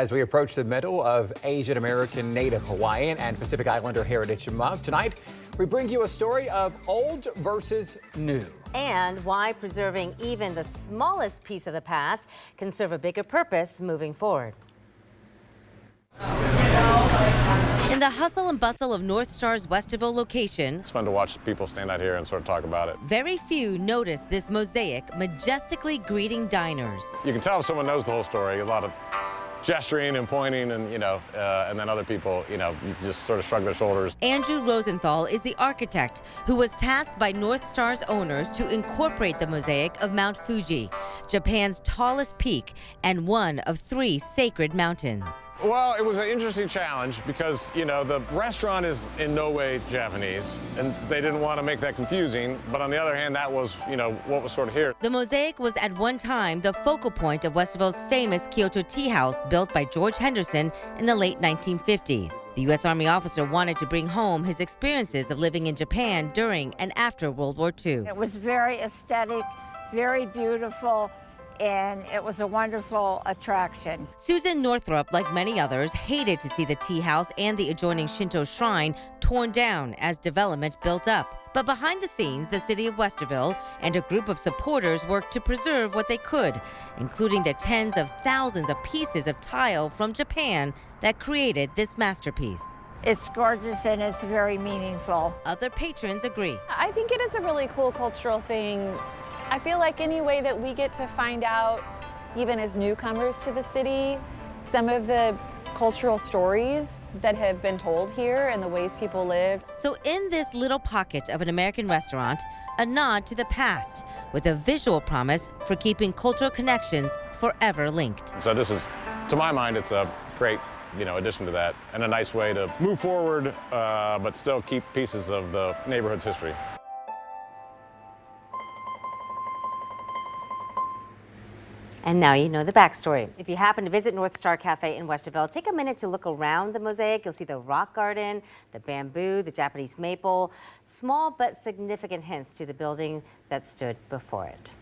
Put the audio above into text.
As we approach the middle of Asian American, Native Hawaiian, and Pacific Islander Heritage Month, tonight we bring you a story of old versus new. And why preserving even the smallest piece of the past can serve a bigger purpose moving forward. In the hustle and bustle of Northstar's Westerville location, it's fun to watch people stand out here and sort of talk about it. Very few notice this mosaic majestically greeting diners. You can tell if someone knows the whole story. A lot of gesturing and pointing and, and then other people, just sort of shrug their shoulders. Andrew Rosenthal is the architect who was tasked by Northstar's owners to incorporate the mosaic of Mount Fuji, Japan's tallest peak and one of 3 sacred mountains. Well, it was an interesting challenge because, the restaurant is in no way Japanese, and they didn't want to make that confusing. But on the other hand, that was, what was sort of here. The mosaic was at one time the focal point of Westerville's famous Kyoto Tea House, built by George Henderson in the late 1950s. The U.S. Army officer wanted to bring home his experiences of living in Japan during and after World War II. It was very aesthetic, very beautiful, and it was a wonderful attraction. Susan Northrup, like many others, hated to see the tea house and the adjoining Shinto shrine torn down as development built up. But behind the scenes, the city of Westerville and a group of supporters worked to preserve what they could, including the tens of thousands of pieces of tile from Japan that created this masterpiece. It's gorgeous and it's very meaningful. Other patrons agree. I think it is a really cool cultural thing. I feel like any way that we get to find out, even as newcomers to the city, some of the cultural stories that have been told here and the ways people lived. So in this little pocket of an American restaurant, a nod to the past with a visual promise for keeping cultural connections forever linked. So this is, to my mind, it's a great addition to that and a nice way to move forward, but still keep pieces of the neighborhood's history. And now you know the backstory. If you happen to visit Northstar Cafe in Westerville, take a minute to look around the mosaic. You'll see the rock garden, the bamboo, the Japanese maple, small but significant hints to the building that stood before it.